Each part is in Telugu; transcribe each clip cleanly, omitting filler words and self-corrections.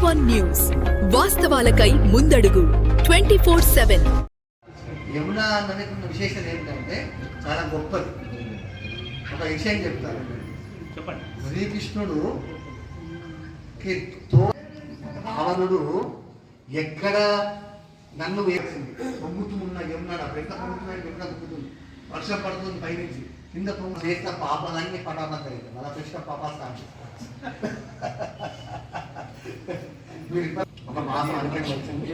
T1 న్యూస్ వాస్తవాలకై ముందడుగు 24/7. యమునా నదికి విశేషం ఏంటంటే చాలా గొప్పది. ఒక విషయం చెప్తాను, చెప్పండి. శ్రీకృష్ణుడు రావణుడు ఎక్కడ నన్ను వేసింది పొంగుతూ ఉన్న యమున ఎంత పొంగుతున్నాడు, యమున దుక్కుతుంది, వర్షం పడుతుంది పైనుంచి కింద పొంగు చేసిన పాపాలన్నీ పడామని మన కృష్ణ పాపాలు ఒక మాసం అనుకోండి వచ్చింది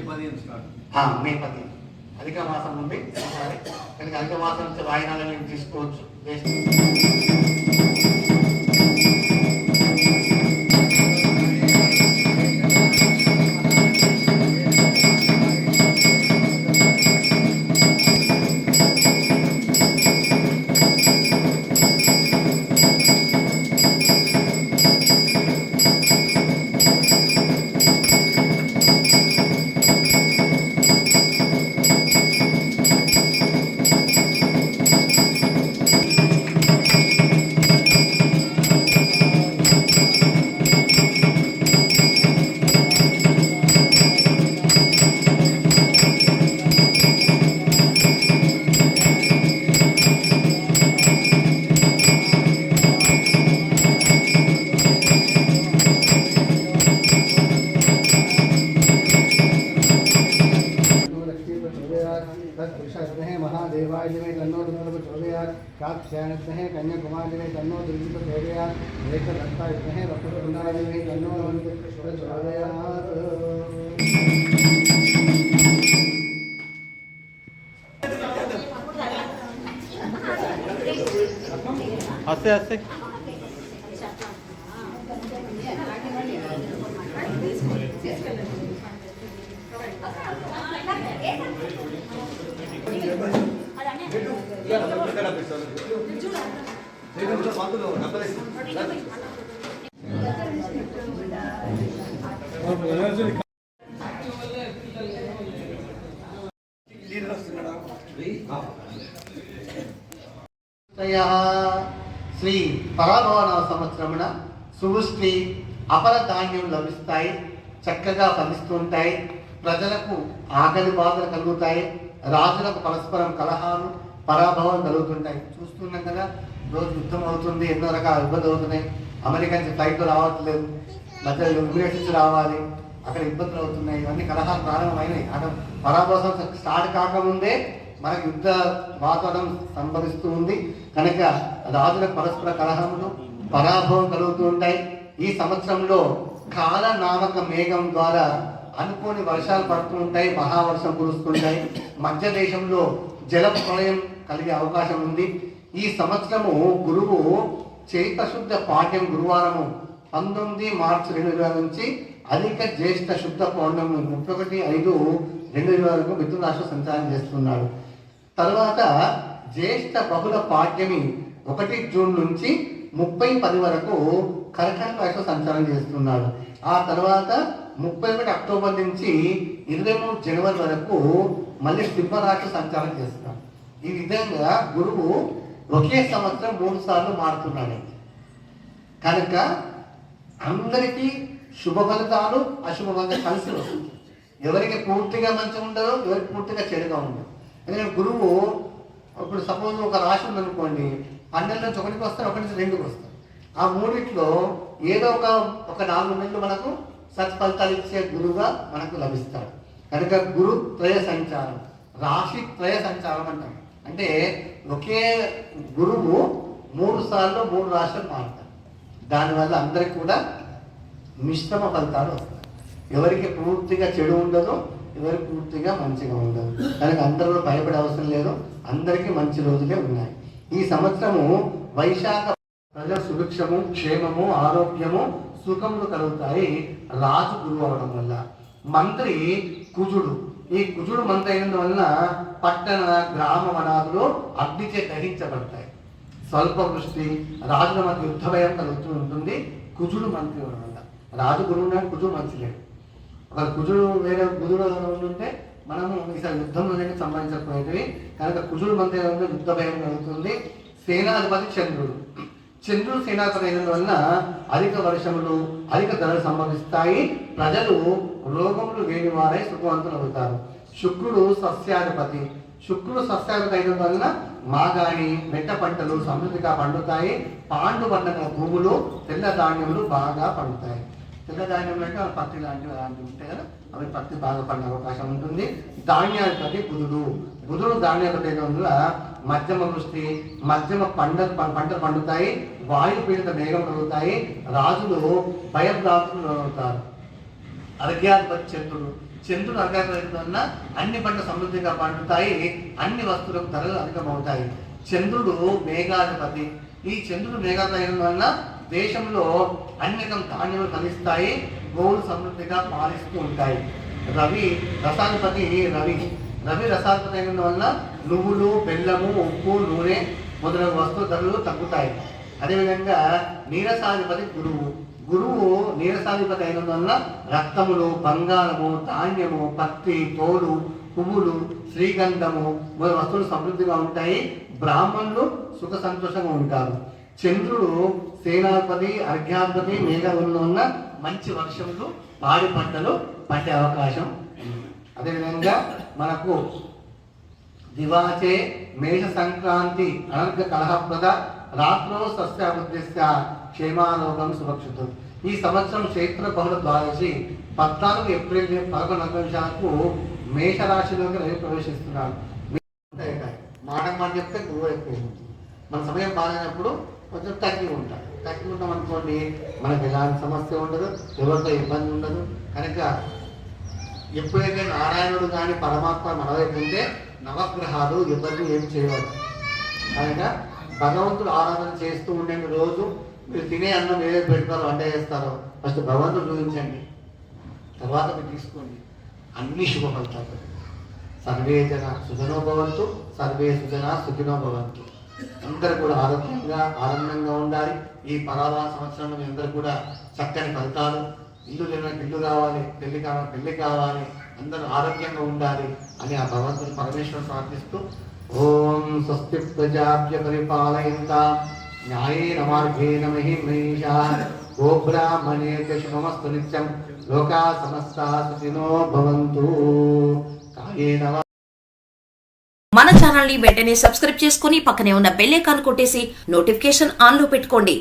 మే 10 అధిక మాసం ఉంది. కనుక అధిక మాసం నుంచి వాయినాలు మేము తీసుకోవచ్చు. महादेवाय दिवे तन्नो दुर्गा प्रचोदयात्, कात्यायनाय दिवे कन्याकुमारी दिवे तन्नो दुर्गा प्रचोदयात्, एकदत्ताय दिवे वक्रतुण्डाय दिवे तन्नो प्रचोदयात्. आस्ते आस्ते శ్రీ పరాభవన సంవత్సరమున సువృష్టి అపర ధాన్యం లభిస్తాయి, చక్కగా ఫలిస్తుంటాయి, ప్రజలకు ఆకలి బాధలు కలుగుతాయి, రాజులకు పరస్పరం కలహాలు పరాభవం కలుగుతుంటాయి. చూస్తున్నాం కదా, రోజు యుద్ధం అవుతుంది, ఎన్నో రకాల ఇబ్బంది అవుతున్నాయి. అమెరికా నుంచి ఫ్లైట్లో రావట్లేదు, మధ్య యుఎస్ నుంచి రావాలి, అక్కడ ఇబ్బందులు అవుతున్నాయి. ఇవన్నీ కలహాలు ప్రారంభమైనవి. అక్కడ పరాభవం స్టార్ట్ కాకముందే మనకు యుద్ధ వాతావరణం సంభవిస్తూ ఉంది. కనుక రాజులకు పరస్పర కలహములు పరాభవం కలుగుతూ ఉంటాయి. ఈ సంవత్సరంలో కాలనామక మేఘం ద్వారా అనుకోని వర్షాలు పడుతూ ఉంటాయి, మహావర్షం కురుస్తుంటాయి. మధ్య దేశంలో జల ప్రళయం కలిగే అవకాశం ఉంది. ఈ సంవత్సరము గురువు చైత్రశుద్ధ పాఠ్యం గురువారము 19 మార్చి 2020 నుంచి అధిక జ్యేష్ఠ శుద్ధ పౌర్ణమి 31/5/2020 వరకు మిథున రాశిలో సంచారం చేస్తున్నాడు. తర్వాత జ్యేష్ఠ బహుళ పాఠ్యమి 1 జూన్ నుంచి 30/10 వరకు కర్కాటక రాశిలో సంచారం చేస్తున్నాడు. ఆ తర్వాత 31 అక్టోబర్ నుంచి 23 జనవరి వరకు మళ్ళీ సింహ రాశి సంచారం చేస్తున్నాడు. ఈ విధంగా గురువు ఒకే సంవత్సరం 3 సార్లు మారుతున్నాడు. కనుక అందరికీ శుభ ఫలితాలు అశుభ ఫలితాలు కలిసి వస్తుంది. ఎవరికి పూర్తిగా మంచిగా ఉండదు, ఎవరికి పూర్తిగా చెడుగా ఉండదు. ఎందుకంటే గురువు ఇప్పుడు సపోజ్ ఒక రాశి ఉందనుకోండి, 12 నుంచి 1కి వస్తారు, 1 నుంచి 2కి వస్తారు. ఆ మూడిట్లో ఏదో ఒక 4 నెలలు మనకు సత్ఫలితాలు ఇచ్చే గురువుగా మనకు లభిస్తాడు. కనుక గురు త్రయ సంచారం, రాశి త్రయ సంచారం అంటాం. అంటే ఒకే గురువు 3 సార్లు 3 రాశులు మారుతారు. దానివల్ల అందరికి కూడా మిశ్రమ ఫలితాలు వస్తాయి. ఎవరికి పూర్తిగా చెడు ఉండదు, ఎవరికి పూర్తిగా మంచిగా ఉండదు. కనుక అందరూ భయపడే అవసరం లేదు, అందరికీ మంచి రోజులే ఉన్నాయి. ఈ సంవత్సరము వైశాఖ ప్రజల సుభిక్షము, క్షేమము, ఆరోగ్యము, సుఖములు కలుగుతాయి రాజు గురువు అవడం వల్ల. మంత్రి కుజుడు, ఈ కుజుడు మంత్రి అయినందువలన పట్టణ గ్రామ వనాదులు అగ్నిచే దహించబడతాయి. స్వల్ప వృష్టి, రాజుల మధ్య యుద్ధ భయం కలుగుతూ ఉంటుంది కుజుడు మంత్రి అవడం వల్ల. రాజు గురువు ఉన్నాడు, కుజుడు మంత్రి లేడు. ఒక కుజుడు వేరే గురువులో ఉంటే మనము ఈసారి యుద్ధంలో సంబంధించకపోయేవి. కనుక కుజుడు మంత్రి యుద్ధ భయం కలుగుతుంది. సేనాధిపతి చంద్రుడు, చంద్రుడు సేనాపతి అయినందువలన అధిక వర్షములు అధిక ధరలు సంభవిస్తాయి. ప్రజలు రోగములు లేని వారై సుఖవంతులు అవుతారు. శుక్రుడు సస్యాధిపతి. శుక్రుడు సస్యాధిపతి అయినందువలన మాగాణి మెట్ట పంటలు సమృద్ధిగా పండుతాయి. పాండు పండుగ భూములు తెల్ల ధాన్యములు బాగా పండుతాయి. తెల్ల ధాన్యములు అంటే పత్తి అలాంటివి ఉంటాయి కదా, అవి పత్తి బాగా పండే అవకాశం ఉంటుంది. ధాన్యాధిపతి బుధుడు. బుధుడు ధాన్యాధిపతి అయినందువల్ల మధ్యమ వృష్టి మధ్యమ పంటలు పండుతాయి. వాయుపీడిత మేఘం కలుగుతాయి. రాజులు భయభ్రాంతులు అవుతారు. అర్ఘ్యాధిపతి చంద్రుడు. చంద్రుడు అర్ఘ్యాధిపతి వలన అన్ని పంటలు సమృద్ధిగా పండుతాయి. అన్ని వస్తువులకు ధరలు అధికమవుతాయి. చంద్రుడు మేఘాధిపతి. ఈ చంద్రుడు మేఘాధిపతి అయిన వలన దేశంలో అన్ని రకం ధాన్యములు ఫలిస్తాయి. గోవులు సమృద్ధిగా పాలిస్తూ ఉంటాయి. రవి రసాధిపతి. రవి రసాధిపతి అయిన వలన నువ్వులు బెల్లము ఉప్పు నూనె మొదలగు వస్తువు ధరలు తగ్గుతాయి. అదేవిధంగా నీరసాధిపతి గురువు నీరసాధిపతి అయినందువలన రక్తములు బంగారము ధాన్యము పత్తి తోలు పువ్వులు శ్రీగంధము మొదలగు వస్తువులు సమృద్ధిగా ఉంటాయి. బ్రాహ్మణులు సుఖ సంతోషంగా ఉంటారు. చంద్రుడు సేనాధిపతి అర్ఘ్యాధిపతి మేఘంలో ఉన్న మంచి వర్షములు పాడి పంటలు పండే అవకాశం. అదేవిధంగా మనకు దివాచే మేష సంక్రాంతి అనర్ఘ కలహప్రద రాత్రో సస్యాబుద్ధిస్య క్షేమాలోకం సురక్షితం. ఈ సంవత్సరం చైత్ర బహుళ ద్వాదశి 14 ఏప్రిల్ 11:40 మేషరాశిలోకి రవి ప్రవేశిస్తున్నాడు. మాట చెప్తే గురువు ఎక్కువ ఉంటుంది. మన సమయం బాగాలేనప్పుడు కొంచెం తగ్గి ఉంటాం అనుకోండి, మనకు ఎలాంటి సమస్య ఉండదు, ఎవరితో ఇబ్బంది ఉండదు. కనుక ఎప్పుడైతే నారాయణుడు కానీ పరమాత్మ మన వైపు ఉంటే నవగ్రహాలు ఇబ్బంది ఏం చేయవాలి. కనుక భగవంతుడు ఆరాధన చేస్తూ ఉండండి. రోజు మీరు తినే అన్నం ఏదైతే పెడతారో వంట చేస్తారో ఫస్ట్ భగవంతుడు చూపించండి, తర్వాత మీరు తీసుకోండి. అన్ని శుభ ఫలితాలు. సర్వే జన సుజనో భవంతు, సర్వే సుజన సుఖినో భవంతు. అందరూ కూడా ఆరోగ్యంగా ఆనందంగా ఉండాలి. ఈ పరాభవ సంవత్సరంలో మీ అందరూ కూడా చక్కని ఫలితాలు, ఇల్లు లేనికి ఇల్లు కావాలి, పెళ్లి కావాలి, అందరూ ఆరోగ్యంగా ఉండాలి అని ఆ భగవంతుని పరమేశ్వరుని ప్రార్థిస్తూ ఓం స్వస్తి ప్రజాభ్య పరిపాలయంతాం న్యాయేన మార్గేణ మహిమహీషాః గోబ్రాహ్మణేభ్యః శుభమస్తు నిత్యం లోకా సమస్తాః సుఖినో భవంతు. కాయేన మన ఛానల్ ని వెంటనే సబ్స్క్రైబ్ చేసుకుని పక్కనే ఉన్న బెల్ ఐకాన్ కొట్టేసి నోటిఫికేషన్ ఆన్ లో పెట్టుకోండి.